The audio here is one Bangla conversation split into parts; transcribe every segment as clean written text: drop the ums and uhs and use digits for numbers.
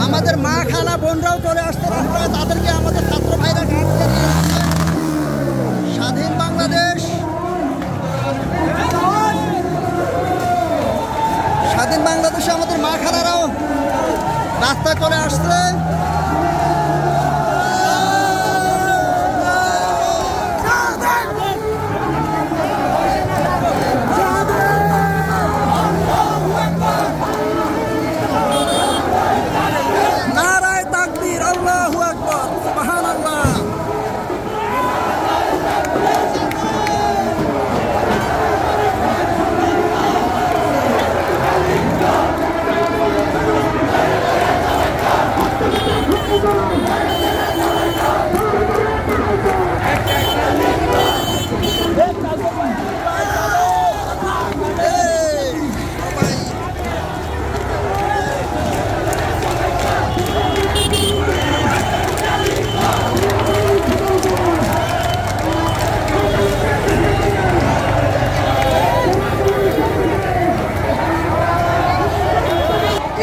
আমাদের মা খালা বোনরাও চলে আসছে রাস্তায়, তাদেরকে আমাদের ছাত্র ভাইরা গাড়িতে নিয়ে আসছে। স্বাধীন বাংলাদেশ, স্বাধীন বাংলাদেশে আমাদের মা খালারাও রাস্তায় চলে আসছে।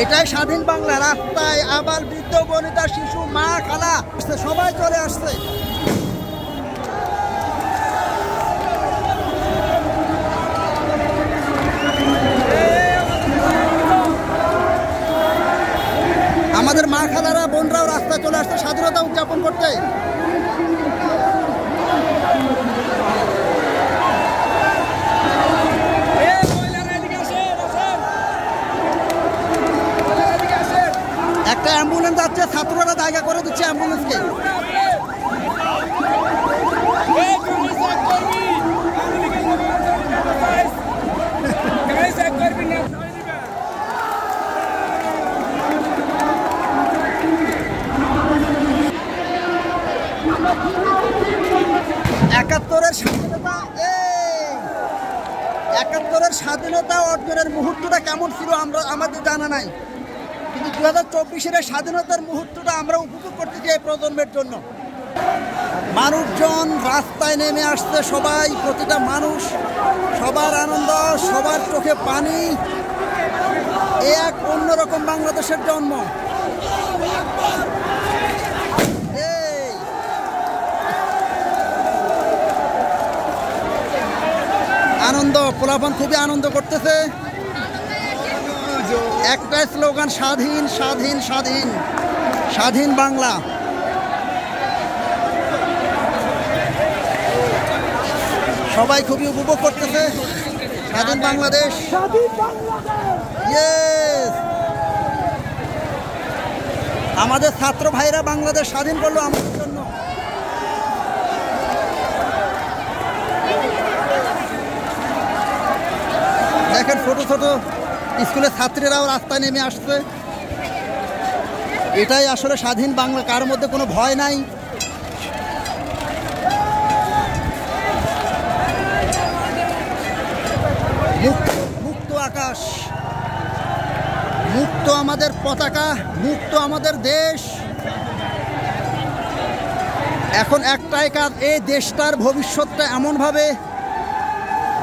এটাই স্বাধীন বাংলা। রাস্তায় আবার বৃদ্ধ বনিতা শিশু মা খালা সবাই চলে আসছে। আমাদের মা খালারা বোনরাও রাস্তায় চলে আসছে স্বাধীনতা উদযাপন করতে। একটা অ্যাম্বুলেন্স যাচ্ছে, ছাত্ররা জায়গা করে দিচ্ছে অ্যাম্বুলেন্সকে। একাত্তরের স্বাধীনতা অর্জনের মুহূর্তটা কেমন ছিল আমাদের জানা নাই, কিন্তু 2024-এর স্বাধীনতার মুহূর্তটা আমরা উপভোগ করতে চাই প্রজন্মের জন্য। মানুষজন রাস্তায় নেমে আসছে, সবাই, প্রতিটা মানুষ, সবার আনন্দ, সবার চোখে পানি। এক অন্যরকম বাংলাদেশের জন্ম। আনন্দ, পোলাপান খুবই আনন্দ করতেছে। একটাই স্লোগান, স্বাধীন স্বাধীন স্বাধীন, স্বাধীন বাংলা। সবাই খুবই উপভোগ করতেছে স্বাধীন বাংলাদেশ। আমাদের ছাত্র ভাইরা বাংলাদেশ স্বাধীন করলো আমাদের জন্য। দেখেন ছোট ছোট স্কুলের ছাত্রীরাও রাস্তায় নেমে আসছে। এটাই আসলে স্বাধীন বাংলা, কার মধ্যে কোনো ভয় নাই। মুক্ত আকাশ, মুক্ত আমাদের পতাকা, মুক্ত আমাদের দেশ। এখন একটাই কাজ, এই দেশটার ভবিষ্যৎটা এমনভাবে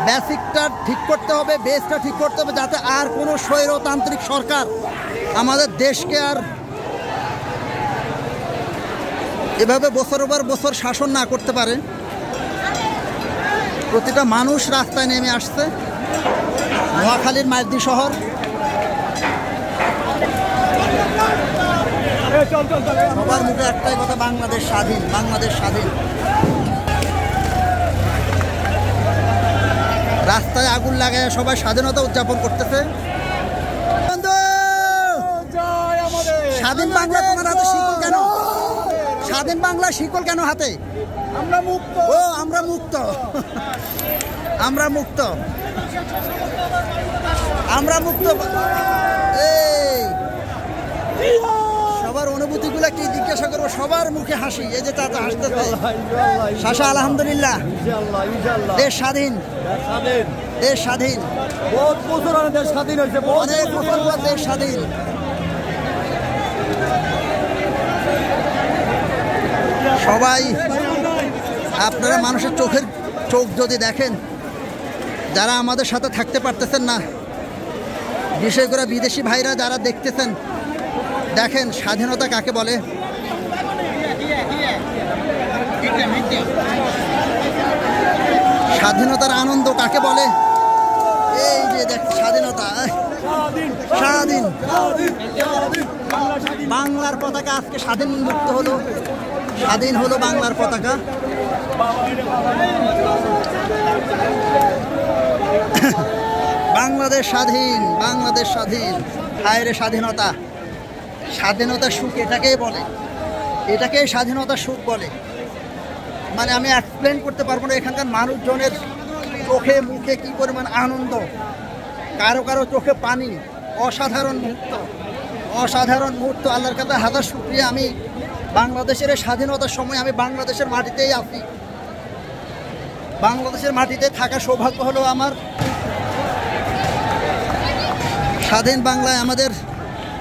বেসিকটা ঠিক করতে হবে, বেসটা ঠিক করতে হবে, যাতে আর কোনো স্বৈরতান্ত্রিক সরকার আমাদের দেশকে আর এভাবে বছর পর বছর শাসন না করতে পারে। প্রতিটা মানুষ রাস্তায় নেমে আসছে। নোয়াখালীর মাইজদি শহর, সবার মুখে একটাই কথা, বাংলাদেশ স্বাধীন, বাংলাদেশ স্বাধীন। রাস্তায় আগুন লাগায় সবাই স্বাধীনতা উদযাপন করতেছে। স্বাধীন বাংলা তোমার হাতে শিকল কেন? স্বাধীন বাংলা শিকল কেন হাতে? আমরা মুক্ত। ও আমরা মুক্ত, আমরা মুক্ত, আমরা মুক্ত। এই সবার অনুভূতিগুলো কি জিজ্ঞাসা করবো? সবার মুখে হাসি। এই যে চাচা হাসতেছে, শাসা আলহামদুলিল্লাহ, দেশ স্বাধীন, দেশ স্বাধীন। বহুত বছর দেশ স্বাধীন হয়েছে, অনেক বছর পর দেশ স্বাধীন। সবাই আপনারা মানুষের চোখ যদি দেখেন, যারা আমাদের সাথে থাকতে পারতেছেন না, বিশেষ করে বিদেশি ভাইরা যারা দেখতেছেন, দেখেন স্বাধীনতা কাকে বলে। স্বাধীনতার আনন্দ কাকে বলে। এই যে দেখ স্বাধীনতা, স্বাধীন বাংলার পতাকা আজকে স্বাধীন মুক্ত হলো, স্বাধীন হলো বাংলার পতাকা। বাংলাদেশ স্বাধীন, বাংলাদেশ স্বাধীন। হায় রে স্বাধীনতা, স্বাধীনতার সুখ এটাকেই বলে, এটাকেই স্বাধীনতার সুখ বলে। মানে আমি এক্সপ্লেন করতে পারবো না এখানকার মানুষজনের চোখে মুখে কি পরিমাণ আনন্দ, কারো কারো চোখে পানি। অসাধারণ মুহূর্ত, অসাধারণ মুহূর্ত। আল্লাহর কাছে হাজার শুকরিয়া। আমি বাংলাদেশের স্বাধীনতার সময় আমি বাংলাদেশের মাটিতেই আছি, বাংলাদেশের মাটিতে থাকার সৌভাগ্য হলো আমার। স্বাধীন বাংলায়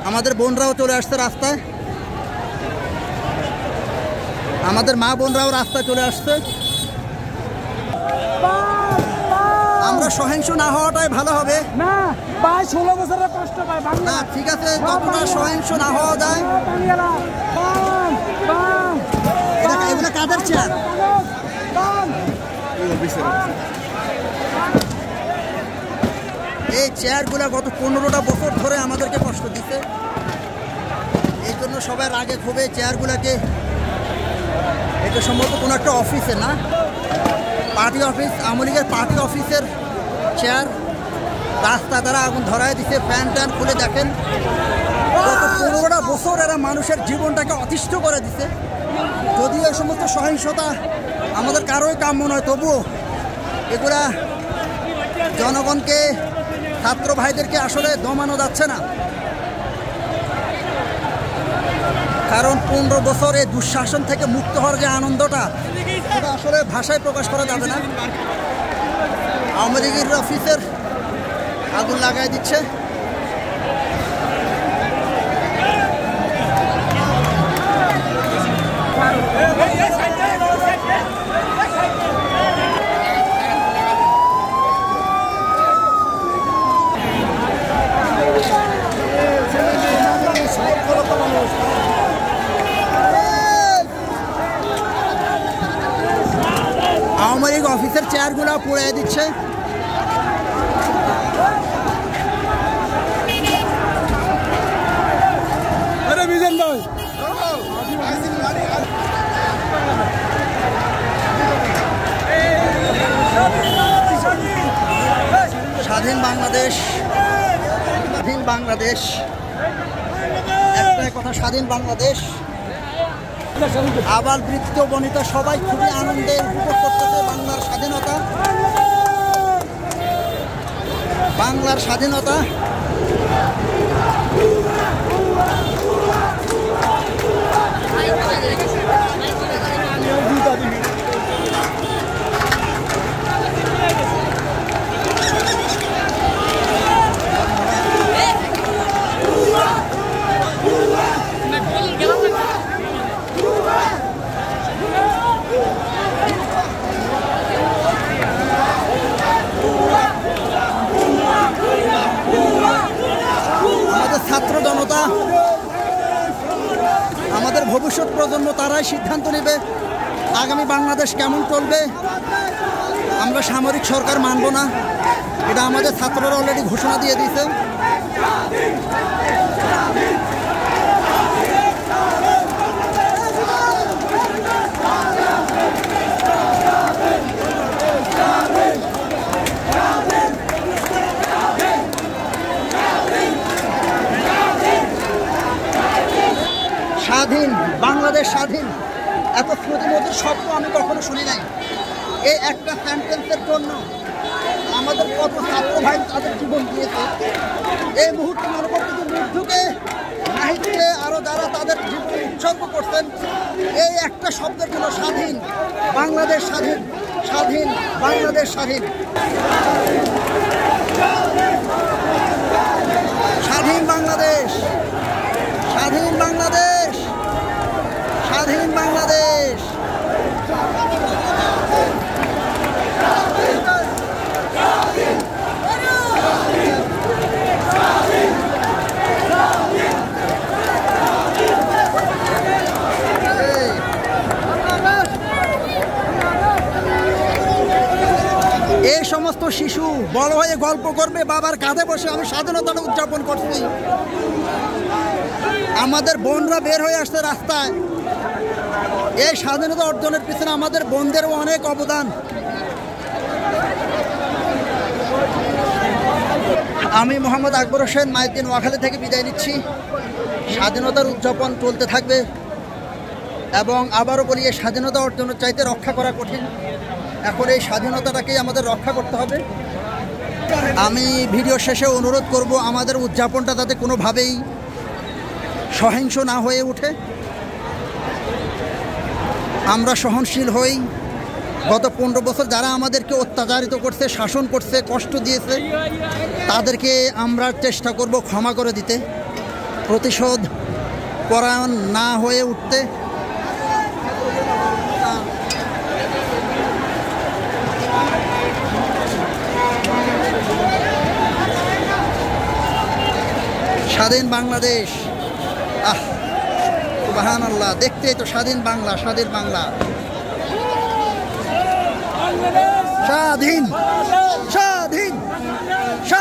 আমাদের বোনরাও চলে আসছে রাস্তায়, আমাদের মা বোনরাও রাস্তায় চলে আসছে। আমরা সহিংস না হওয়াটাই ভালো হবে। না ভাই 16 বছরের কষ্ট পায় বাংলা। না ঠিক আছে, যতটা সহিংস না হওয়া যায়। এগুলো কাদের চেয়ার? এই চেয়ারগুলো গত 15টা বছর ধরে আমাদেরকে কষ্ট দিচ্ছে। এই জন্য সবাই রাগে ক্ষোভে চেয়ারগুলোকে, এটা সম্ভবত কোনো একটা অফিসে না, পার্টি অফিস, আওয়ামী লীগের পার্টি অফিসের চেয়ার, রাস্তা দ্বারা আগুন ধরায় দিচ্ছে। ফ্যান ট্যান খুলে দেখেন, গত 15টা বছর এরা মানুষের জীবনটাকে অতিষ্ঠ করে দিচ্ছে। যদিও এই সমস্ত সহিংসতা আমাদের কারোই কাম্য নয়, তবুও এগুলা জনগণকে, ছাত্র ভাইদেরকে আসলে দমানো যাচ্ছে না। কারণ 15 বছর এই দুঃশাসন থেকে মুক্ত হওয়ার যে আনন্দটা, সেটা আসলে ভাষায় প্রকাশ করা যাবে না। আওয়ামী লীগের অফিসের আগুন লাগাই দিচ্ছে। আওয়ামী লীগ অফিসের চেয়ারগুলো পুড়িয়ে দিচ্ছে। স্বাধীন বাংলাদেশ, স্বাধীন বাংলাদেশ, একটাই কথা, স্বাধীন বাংলাদেশ। আবার বৃত্ত বনিতা সবাই খুবই আনন্দে উপভোগ করতেছে বাংলার স্বাধীনতা, বাংলার স্বাধীনতা। ছাত্র জনতা, আমাদের ভবিষ্যৎ প্রজন্ম, তারাই সিদ্ধান্ত নেবে আগামী বাংলাদেশ কেমন চলবে। আমরা সামরিক সরকার মানব না, এটা আমাদের ছাত্ররা অলরেডি ঘোষণা দিয়ে দিয়েছে। স্বাধীন বাংলাদেশ, স্বাধীন, এত শ্রুতিমধুর শব্দ আমি কখনো শুনি নাই। এই একটা সেন্টেন্সের জন্য আমাদের কত ছাত্র ভাই তাদের জীবন দিয়েছে। এই মুহূর্তে মানবতাকে মৃত্যুকে নাহিদকে আরও যারা তাদের জীবন উৎসর্গ করছেন, এই একটা শব্দের জন্য স্বাধীন বাংলাদেশ, স্বাধীন, স্বাধীন বাংলাদেশ, স্বাধীন, স্বাধীন বাংলাদেশ, স্বাধীন বাংলাদেশ, স্বাধীন বাংলাদেশ। এই সমস্ত শিশু বড় হয়ে গল্প করবে বাবার কাঁধে বসে আমি স্বাধীনতাটা উদযাপন করছি। আমাদের বোনরা বের হয়ে আসছে রাস্তায়। এই স্বাধীনতা অর্জনের পিছনে আমাদের বোনদেরও অনেক অবদান। আমি মোহাম্মদ আকবর হোসেন মাইতিন নোয়াখালী থেকে বিদায় নিচ্ছি। স্বাধীনতার উদযাপন চলতে থাকবে এবং আবারও বলি এই স্বাধীনতা অর্জনের চাইতে রক্ষা করা কঠিন। এখন এই স্বাধীনতাটাকেই আমাদের রক্ষা করতে হবে। আমি ভিডিও শেষে অনুরোধ করব আমাদের উদযাপনটা যাতে কোনোভাবেই সহিংস না হয়ে ওঠে। আমরা সহনশীল হই। গত 15 বছর যারা আমাদেরকে অত্যাচারিত করছে, শাসন করছে, কষ্ট দিয়েছে, তাদেরকে আমরা চেষ্টা করব ক্ষমা করে দিতে, প্রতিশোধ পরায়ণ না হয়ে উঠতে। স্বাধীন বাংলাদেশ, সুবহানাল্লাহ, দেখতেই তো স্বাধীন বাংলা, স্বাধীন বাংলা, স্বাধীন স্বাধীন স্বাধীন।